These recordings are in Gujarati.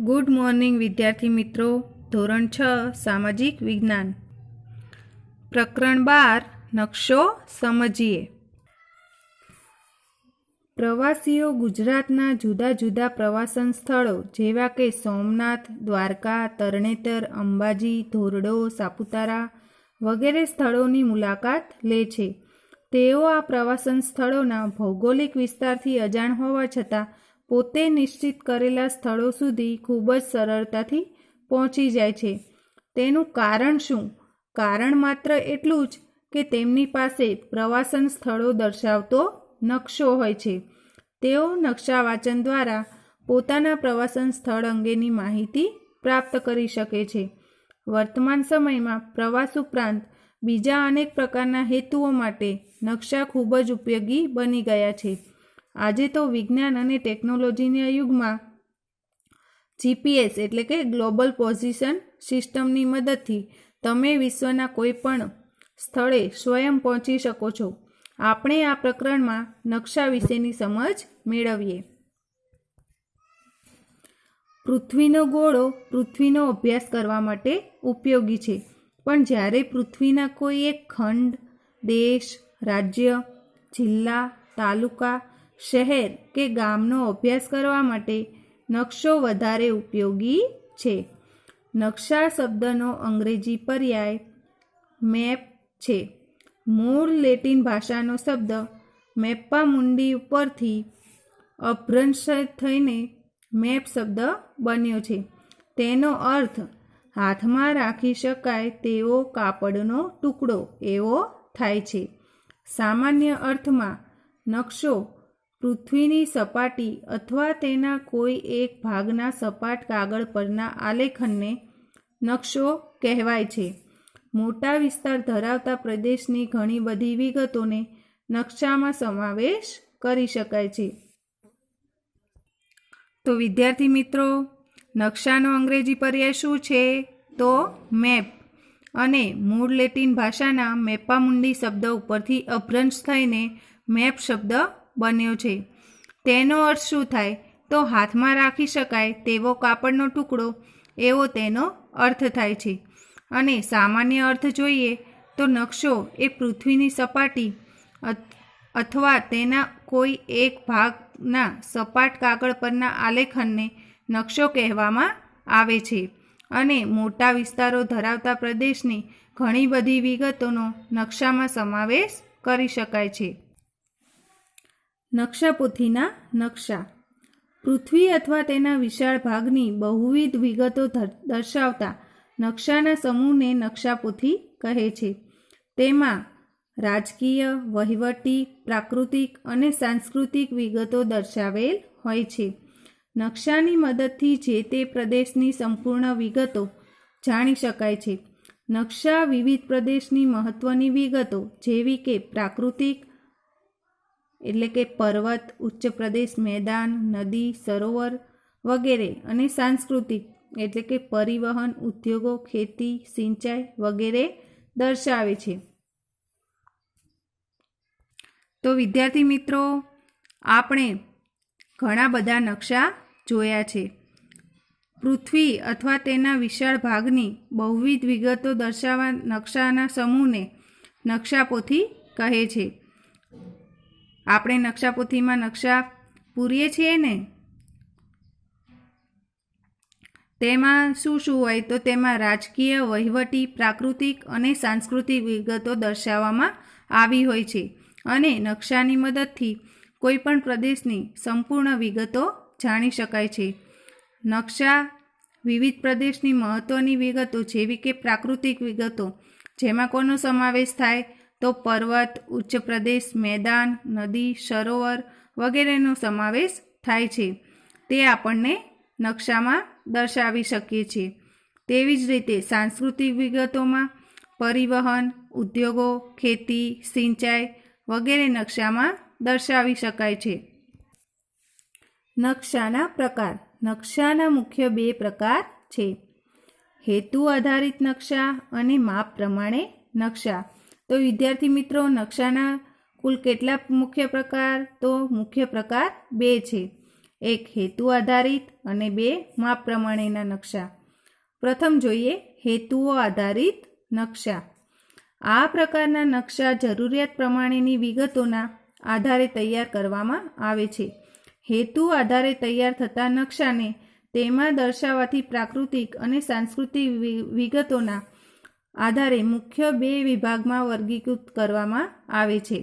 ગુડ મોર્નિંગ વિદ્યાર્થી મિત્રો. ધોરણ 6 સામાજિક વિજ્ઞાન, પ્રકરણ 12 નકશો સમજીએ. પ્રવાસીઓ ગુજરાતના જુદા જુદા પ્રવાસન સ્થળો જેવા કે સોમનાથ, દ્વારકા, તરણેતર, અંબાજી, ધોરડો, સાપુતારા વગેરે સ્થળોની મુલાકાત લે છે. તેઓ આ પ્રવાસન સ્થળોના ભૌગોલિક વિસ્તારથી અજાણ હોવા છતાં પોતે નિશ્ચિત કરેલા સ્થળો સુધી ખૂબ જ સરળતાથી પહોંચી જાય છે. તેનું કારણ શું? કારણ માત્ર એટલું જ કે તેમની પાસે પ્રવાસન સ્થળો દર્શાવતો નકશો હોય છે. તેઓ નકશા વાંચન દ્વારા પોતાના પ્રવાસન સ્થળ અંગેની માહિતી પ્રાપ્ત કરી શકે છે. વર્તમાન સમયમાં પ્રવાસ ઉપરાંત બીજા અનેક પ્રકારના હેતુઓ માટે નકશા ખૂબ જ ઉપયોગી બની ગયા છે. આજે તો વિજ્ઞાન અને ટેકનોલોજીના યુગમાં જીપીએસ એટલે કે ગ્લોબલ પોઝિશન સિસ્ટમની મદદથી તમે વિશ્વના કોઈ પણ સ્થળે સ્વયં પહોંચી શકો છો. આપણે આ પ્રકરણમાં નકશા વિશેની સમજ મેળવીએ. પૃથ્વીનો ગોળો પૃથ્વીનો અભ્યાસ કરવા માટે ઉપયોગી છે, પણ જ્યારે પૃથ્વીના કોઈ એક ખંડ, દેશ, રાજ્ય, જિલ્લા, તાલુકા, શહેર કે ગામનો અભ્યાસ કરવા માટે નકશો વધારે ઉપયોગી છે. નકશા શબ્દનો અંગ્રેજી પર્યાય મેપ છે. મૂળ લેટિન ભાષાનો શબ્દ મેપ્પા મુન્ડી ઉપરથી અભ્રંશ થઈને મેપ શબ્દ બન્યો છે. તેનો અર્થ હાથમાં રાખી શકાય તેવો કાપડનો ટુકડો એવો થાય છે. સામાન્ય અર્થમાં નકશો પૃથ્વીની સપાટી અથવા તેના કોઈ એક ભાગના સપાટ કાગળ પરના આલેખનને નકશો કહેવાય છે. મોટા વિસ્તાર ધરાવતા પ્રદેશની ઘણી બધી વિગતોને નકશામાં સમાવેશ કરી શકાય છે. તો વિદ્યાર્થી મિત્રો, નકશાનો અંગ્રેજી પર્યાય શું છે? તો મેપ, અને મૂળ લેટિન ભાષાના મેપ્પા મુન્ડી શબ્દ ઉપરથી અભ્રંશ થઈને મેપ શબ્દ બન્યો છે. તેનો અર્થ શું થાય? તો હાથમાં રાખી શકાય તેવો કાપડનો ટુકડો એવો તેનો અર્થ થાય છે. અને સામાન્ય અર્થ જોઈએ તો નકશો એ પૃથ્વીની સપાટી અથવા તેના કોઈ એક ભાગના સપાટ કાગળ પરના આલેખનને નકશો કહેવામાં આવે છે. અને મોટા વિસ્તારો ધરાવતા પ્રદેશની ઘણી બધી વિગતોનો નકશામાં સમાવેશ કરી શકાય છે. નકશાપોથીના નકશા પૃથ્વી અથવા તેના વિશાળ ભાગની બહુવિધ વિગતો દર્શાવતા નકશાના સમૂહને નકશાપોથી કહે છે. તેમાં રાજકીય, વહીવટી, પ્રાકૃતિક અને સાંસ્કૃતિક વિગતો દર્શાવેલ હોય છે. નકશાની મદદથી જે તે પ્રદેશની સંપૂર્ણ વિગતો જાણી શકાય છે. નકશા વિવિધ પ્રદેશની મહત્વની વિગતો જેવી કે પ્રાકૃતિક એટલે કે પર્વત, ઉચ્ચ પ્રદેશ, મેદાન, નદી, સરોવર વગેરે, અને સાંસ્કૃતિક એટલે કે પરિવહન, ઉદ્યોગો, ખેતી, સિંચાઈ વગેરે દર્શાવે છે. તો વિદ્યાર્થી મિત્રો, આપણે ઘણા બધા નકશા જોયા છે. પૃથ્વી અથવા તેના વિશાળ ભાગની બહુવિધ વિગતો દર્શાવવા નકશાના સમૂહને નકશાપોથી કહે છે. આપણે નકશાપોથીમાં નકશા પૂરીએ છીએ ને, તેમાં શું શું હોય? તો તેમાં રાજકીય, વહીવટી, પ્રાકૃતિક અને સાંસ્કૃતિક વિગતો દર્શાવવામાં આવી હોય છે. અને નકશાની મદદથી કોઈ પણ પ્રદેશની સંપૂર્ણ વિગતો જાણી શકાય છે. નકશા વિવિધ પ્રદેશની મહત્વની વિગતો જેવી કે પ્રાકૃતિક વિગતો, જેમાં કોનો સમાવેશ થાય? તો પર્વત, ઉચ્ચ પ્રદેશ, મેદાન, નદી, સરોવર વગેરેનો સમાવેશ થાય છે. તે આપણને નકશામાં દર્શાવી શકીએ છીએ. તેવી જ રીતે સાંસ્કૃતિક વિગતોમાં પરિવહન, ઉદ્યોગો, ખેતી, સિંચાઈ વગેરે નકશામાં દર્શાવી શકાય છે. નકશાના પ્રકાર. નકશાના મુખ્ય બે પ્રકાર છે: હેતુ આધારિત નકશા અને માપ પ્રમાણે નકશા. તો વિદ્યાર્થી મિત્રો, નકશાના કુલ કેટલા મુખ્ય પ્રકાર? તો મુખ્ય પ્રકાર બે છે: એક હેતુ આધારિત અને બે માપ પ્રમાણેના નકશા. પ્રથમ જોઈએ હેતુઓ આધારિત નકશા. આ પ્રકારના નકશા જરૂરિયાત પ્રમાણેની વિગતોના આધારે તૈયાર કરવામાં આવે છે. હેતુ આધારે તૈયાર થતા નકશાને તેમાં દર્શાવાતી પ્રાકૃતિક અને સાંસ્કૃતિક વિગતોના આધારે મુખ્ય બે વિભાગમાં વર્ગીકૃત કરવામાં આવે છે.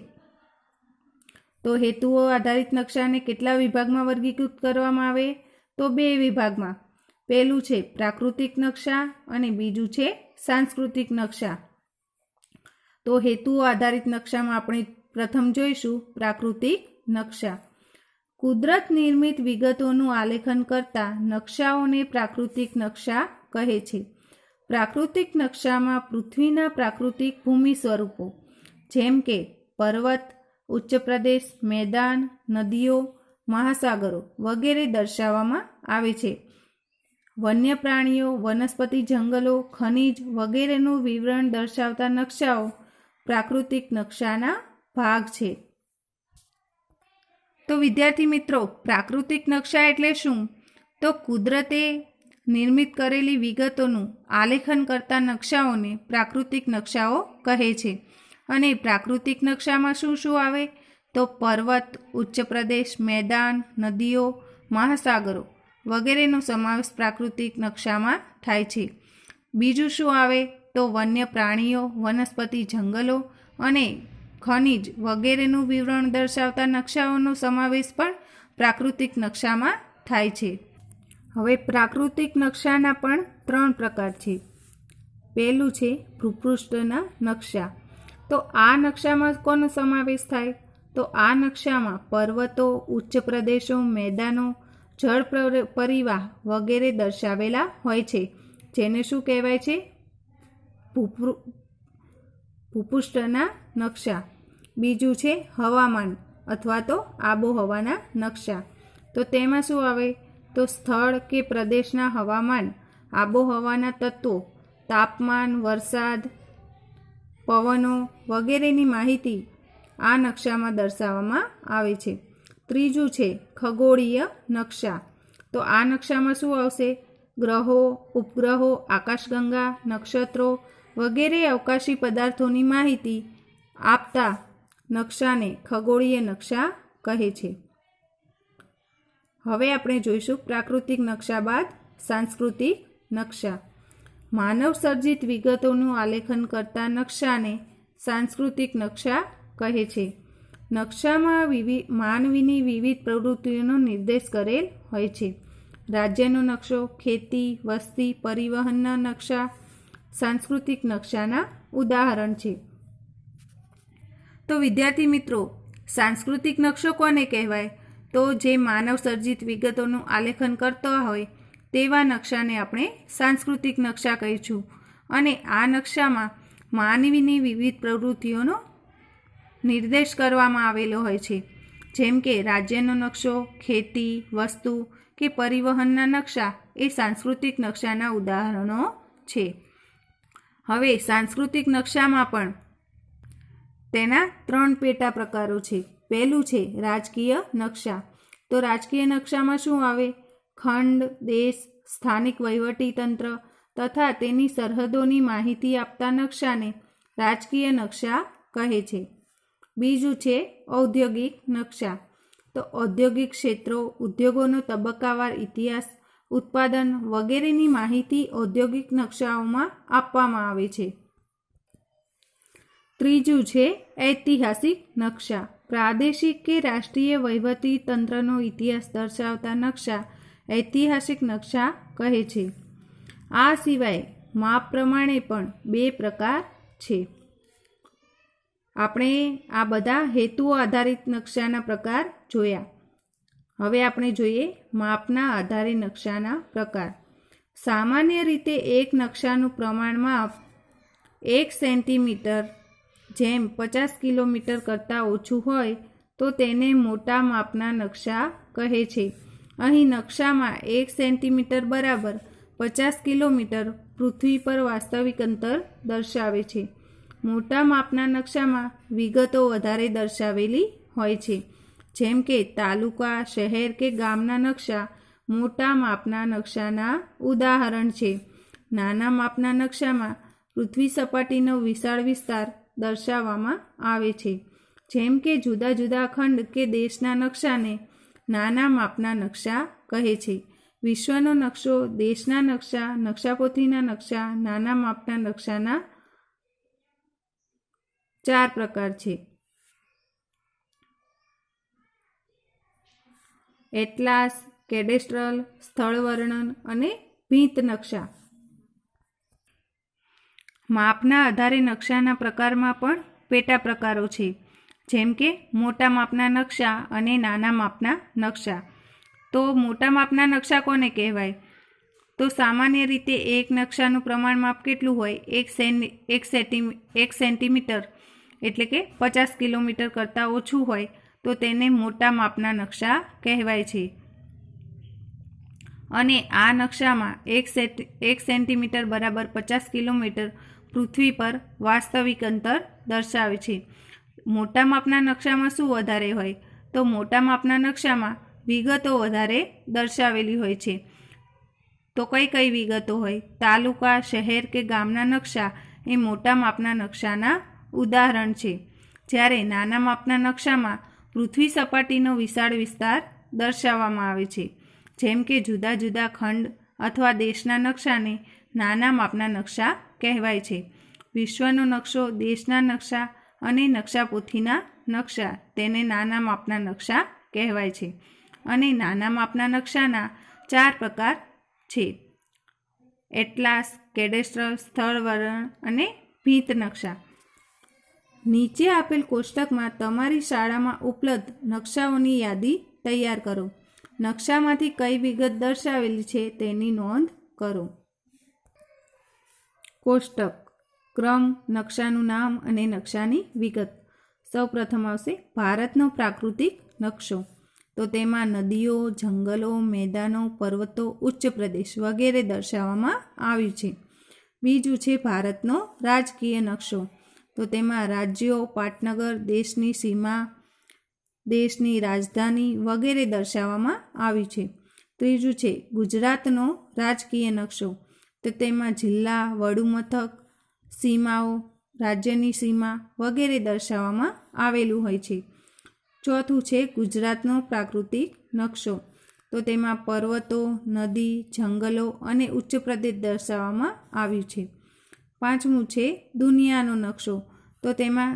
તો હેતુઓ આધારિત નકશાને કેટલા વિભાગમાં વર્ગીકૃત કરવામાં આવે? તો બે વિભાગમાં. પહેલું છે પ્રાકૃતિક નકશા અને બીજું છે સાંસ્કૃતિક નકશા. તો હેતુઓ આધારિત નકશામાં આપણે પ્રથમ જોઈશું પ્રાકૃતિક નકશા. કુદરત નિર્મિત વિગતોનું આલેખન કરતા નકશાઓને પ્રાકૃતિક નકશા કહે છે. પ્રાકૃતિક નકશામાં પૃથ્વીના પ્રાકૃતિક ભૂમિ સ્વરૂપો જેમ કે પર્વત, ઉચ્ચ પ્રદેશ, મેદાન, નદીઓ, મહાસાગરો વગેરે દર્શાવવામાં આવે છે. વન્ય પ્રાણીઓ, વનસ્પતિ, જંગલો, ખનિજ વગેરેનું વિવરણ દર્શાવતા નકશાઓ પ્રાકૃતિક નકશાના ભાગ છે. તો વિદ્યાર્થી મિત્રો, પ્રાકૃતિક નકશા એટલે શું? તો કુદરતે નિર્મિત કરેલી વિગતોનું આલેખન કરતા નકશાઓને પ્રાકૃતિક નકશાઓ કહે છે. અને પ્રાકૃતિક નકશામાં શું શું આવે? તો પર્વત, ઉચ્ચ પ્રદેશ, મેદાન, નદીઓ, મહાસાગરો વગેરેનો સમાવેશ પ્રાકૃતિક નકશામાં થાય છે. બીજું શું આવે? તો વન્ય પ્રાણીઓ, વનસ્પતિ, જંગલો અને ખનિજ વગેરેનું વિવરણ દર્શાવતા નકશાઓનો સમાવેશ પણ પ્રાકૃતિક નકશામાં થાય છે. હવે પ્રાકૃતિક નકશાના પણ 3 પ્રકાર છે. પહેલું છે ભૂપૃષ્ઠના નકશા. તો આ નકશામાં કોનો સમાવેશ થાય? તો આ નકશામાં પર્વતો, ઉચ્ચ પ્રદેશો, મેદાનો, જળ પરિવાહ વગેરે દર્શાવેલા હોય છે, જેને શું કહેવાય છે? ભૂપૃષ્ઠના નકશા. બીજું છે હવામાન અથવા તો આબોહવાના નકશા. તો તેમાં શું આવે? તો સ્થળ કે પ્રદેશના હવામાન, આબોહવાના તત્વો, તાપમાન, વરસાદ, પવનો વગેરેની માહિતી આ નકશામાં દર્શાવવામાં આવે છે. ત્રીજું છે ખગોળીય નકશા. તો આ નકશામાં શું આવશે? ગ્રહો, ઉપગ્રહો, આકાશગંગા, નક્ષત્રો વગેરે અવકાશી પદાર્થોની માહિતી આપતા નકશાને ખગોળીય નકશા કહે છે. હવે આપણે જોઈશું પ્રાકૃતિક નકશા બાદ સાંસ્કૃતિક નકશા. માનવ સર્જિત વિગતોનું આલેખન કરતા નકશાને સાંસ્કૃતિક નકશા કહે છે. નકશામાં માનવીની વિવિધ પ્રવૃત્તિઓનો નિર્દેશ કરેલ હોય છે. રાજ્યનો નકશો, ખેતી, વસ્તી, પરિવહનના નકશા સાંસ્કૃતિક નકશાના ઉદાહરણ છે. તો વિદ્યાર્થી મિત્રો, સાંસ્કૃતિક નકશો કોને કહેવાય? તો જે માનવ સર્જિત વિગતોનું આલેખન કરતા હોય તેવા નકશાને આપણે સાંસ્કૃતિક નકશા કહીશું. અને આ નકશામાં માનવીની વિવિધ પ્રવૃત્તિઓનો નિર્દેશ કરવામાં આવેલો હોય છે, જેમ કે રાજ્યનો નકશો, ખેતી, વસ્તુ કે પરિવહનના નકશા એ સાંસ્કૃતિક નકશાના ઉદાહરણો છે. હવે સાંસ્કૃતિક નકશામાં પણ તેના 3 પેટા પ્રકારો છે. પહેલું છે રાજકીય નકશા. તો રાજકીય નકશામાં શું આવે? ખંડ, દેશ, સ્થાનિક વહીવટીતંત્ર તથા તેની સરહદોની માહિતી આપતા નકશાને રાજકીય નકશા કહે છે. બીજું છે ઔદ્યોગિક નકશા. તો ઔદ્યોગિક ક્ષેત્રો, ઉદ્યોગોનો તબક્કાવાર ઇતિહાસ, ઉત્પાદન વગેરેની માહિતી ઔદ્યોગિક નકશાઓમાં આપવામાં આવે છે. ત્રીજું છે ઐતિહાસિક નકશા. પ્રાદેશિક કે રાષ્ટ્રીય વહીવટી તંત્રનો ઇતિહાસ દર્શાવતા નકશા ઐતિહાસિક નકશા કહે છે. આ સિવાય માપ પ્રમાણે પણ 2 પ્રકાર છે. આપણે આ બધા હેતુઓ આધારિત નકશાના પ્રકાર જોયા. હવે આપણે જોઈએ માપના આધારે નકશાના પ્રકાર. સામાન્ય રીતે એક નકશાનું પ્રમાણ માપ 1 સેન્ટીમીટર જેમ 50 કિલોમીટર કરતાં ઓછું હોય તો તેને મોટા માપના નકશા કહે છે. અહીં નકશામાં 1 સેન્ટીમીટર બરાબર 50 કિલોમીટર પૃથ્વી પર વાસ્તવિક અંતર દર્શાવે છે. મોટા માપના નકશામાં વિગતો વધારે દર્શાવેલી હોય છે. જેમ કે તાલુકા, શહેર કે ગામના નકશા મોટા માપના નકશાના ઉદાહરણ છે. નાના માપના નકશામાં પૃથ્વી સપાટીનો વિશાળ વિસ્તાર દર્શાવવામાં આવે છે. જેમ કે જુદા જુદા ખંડ કે દેશના નકશાને નાના માપના નકશા કહે છે. વિશ્વનો નકશો, દેશના નકશા, નકશાપોથીના નકશા, નાના માપના નકશાના 4 પ્રકાર છે. એટલાસ, કેડેસ્ટ્રલ, સ્થળ વર્ણન અને ભીંત નકશા. માપના આધારે નકશાના પ્રકારમાં પણ પેટા પ્રકારો છે. જેમ કે મોટા માપના નકશા અને નાના માપના નકશા. તો મોટા માપના નકશા કોને કહેવાય? તો સામાન્ય રીતે એક નકશાનું પ્રમાણ માપ કેટલું હોય? 1 સેન્ટીમીટર એટલે કે 50 કિલોમીટર કરતાં ઓછું હોય તો તેને મોટા માપના નકશા કહેવાય છે. અને આ નકશામાં 1 સેન્ટીમીટર બરાબર 50 કિલોમીટર પૃથ્વી પર વાસ્તવિક અંતર દર્શાવે છે. મોટા માપના નકશામાં શું વધારે હોય? તો મોટા માપના નકશામાં વિગતો વધારે દર્શાવેલી હોય છે. તો કઈ કઈ વિગતો હોય? તાલુકા, શહેર કે ગામના નકશા એ મોટા માપના નકશાના ઉદાહરણ છે. જ્યારે નાના માપના નકશામાં પૃથ્વી સપાટીનો વિશાળ વિસ્તાર દર્શાવવામાં આવે છે. જેમ કે જુદા જુદા ખંડ અથવા દેશના નકશાને નાના માપના નકશા કહેવાય છે. વિશ્વનો નકશો, દેશના નકશા અને નકશાપોથીના નકશા તેને નાના માપના નકશા કહેવાય છે. અને નાના માપના નકશાના 4 પ્રકાર છે: એટલાસ, કેડેસ્ટ્રલ, સ્થળ વર્ણન અને ભીંત નકશા. નીચે આપેલ કોષ્ટકમાં તમારી શાળામાં ઉપલબ્ધ નકશાઓની યાદી તૈયાર કરો. નકશામાંથી કઈ વિગત દર્શાવેલી છે તેની નોંધ કરો. કોષ્ટક ક્રમ, નકશાનું નામ અને નકશાની વિગત. સૌપ્રથમ આવશે ભારતનો પ્રાકૃતિક નકશો. તો તેમાં નદીઓ, જંગલો, મેદાનો, પર્વતો, ઉચ્ચ પ્રદેશ વગેરે દર્શાવવામાં આવ્યું છે. બીજું છે ભારતનો રાજકીય નકશો. તો તેમાં રાજ્યો, પાટનગર, દેશની સીમા, દેશની રાજધાની વગેરે દર્શાવવામાં આવ્યું છે. ત્રીજું છે ગુજરાતનો રાજકીય નકશો. તો તેમાં જિલ્લા, વડુમથક, સીમાઓ, રાજ્યની સીમા વગેરે દર્શાવવામાં આવેલું હોય છે. ચોથું છે ગુજરાતનો પ્રાકૃતિક નકશો. તો તેમાં પર્વતો, નદી, જંગલો અને ઉચ્ચ પ્રદેશ દર્શાવવામાં આવ્યું છે. પાંચમું છે દુનિયાનો નકશો. તો તેમાં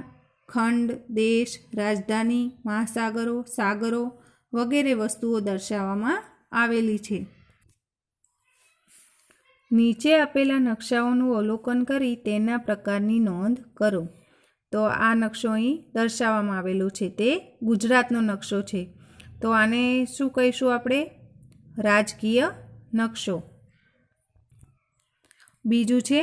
ખંડ, દેશ, રાજધાની, મહાસાગરો, સાગરો વગેરે વસ્તુઓ દર્શાવવામાં આવેલી છે. નીચે આપેલા નકશાઓનું અવલોકન કરી તેના પ્રકારની નોંધ કરો. તો આ નકશો અહીં દર્શાવવામાં આવેલો છે તે ગુજરાતનો નકશો છે. તો આને શું કહીશું આપણે? રાજકીય નકશો. બીજું છે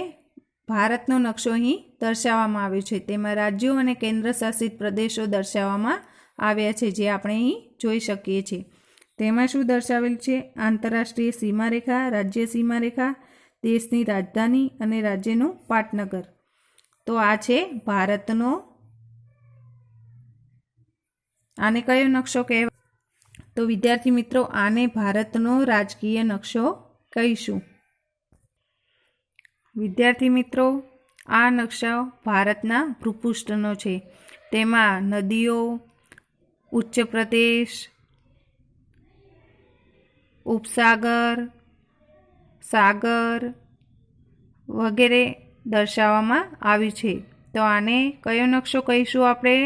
ભારતનો નકશો અહીં દર્શાવવામાં આવ્યો છે. તેમાં રાજ્યો અને કેન્દ્ર શાસિત પ્રદેશો દર્શાવવામાં આવ્યા છે, જે આપણે અહીં જોઈ શકીએ છીએ. તેમાં શું દર્શાવેલ છે? આંતરરાષ્ટ્રીય સીમારેખા, રાજ્ય સીમારેખા, દેશની રાજધાની અને રાજ્યનું પાટનગર. તો આ છે ભારતનો. આને કયો નકશો કહેવાય? તો વિદ્યાર્થી મિત્રો, આને ભારતનો રાજકીય નકશો કહીશું. વિદ્યાર્થી મિત્રો, આ નકશો ભારતના ભૂપૃષ્ઠનો છે. તેમાં નદીઓ, ઉચ્ચ પ્રદેશ, ઉપસાગર, સાગર વગેરે દર્શાવવામાં આવ્યું છે. તો આને કયો નકશો કહીશું આપણે?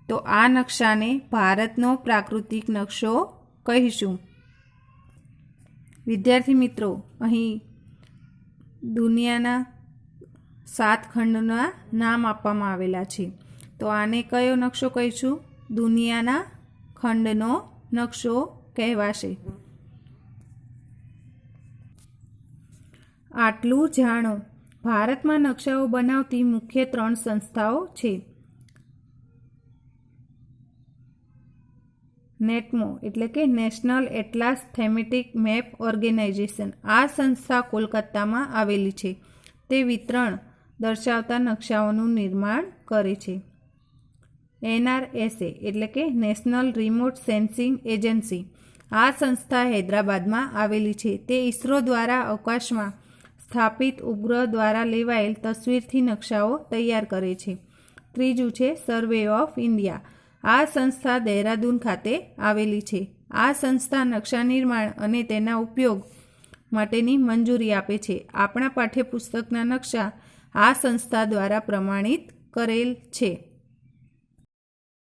તો આ નકશાને ભારતનો પ્રાકૃતિક નકશો કહીશું. વિદ્યાર્થી મિત્રો, અહીં દુનિયાના 7 ખંડના નામ આપવામાં આવેલા છે. તો આને કયો નકશો કહીશું? દુનિયાના ખંડનો નકશો કહેવાશે. આટલું જાણો. ભારતમાં નકશાઓ બનાવતી મુખ્ય 3 સંસ્થાઓ છે. નેટમો એટલે કે નેશનલ એટલાસ થેમેટિક મેપ ઓર્ગેનાઇઝેશન. આ સંસ્થા કોલકાતામાં આવેલી છે. તે વિતરણ દર્શાવતા નકશાઓનું નિર્માણ કરે છે. NRSA એટલે કે નેશનલ રિમોટ સેન્સિંગ એજન્સી. આ સંસ્થા હૈદરાબાદમાં આવેલી છે. તે ઇસરો દ્વારા અવકાશમાં સ્થાપિત ઉપગ્રહ દ્વારા લેવાયેલ તસવીરથી નકશાઓ તૈયાર કરે છે. ત્રીજું છે સર્વે ઓફ ઇન્ડિયા. આ સંસ્થા દહેરાદૂન ખાતે આવેલી છે. આ સંસ્થા નકશા નિર્માણ અને તેના ઉપયોગ માટેની મંજૂરી આપે છે. આપણા પાઠ્યપુસ્તકના નકશા આ સંસ્થા દ્વારા પ્રમાણિત કરેલ છે.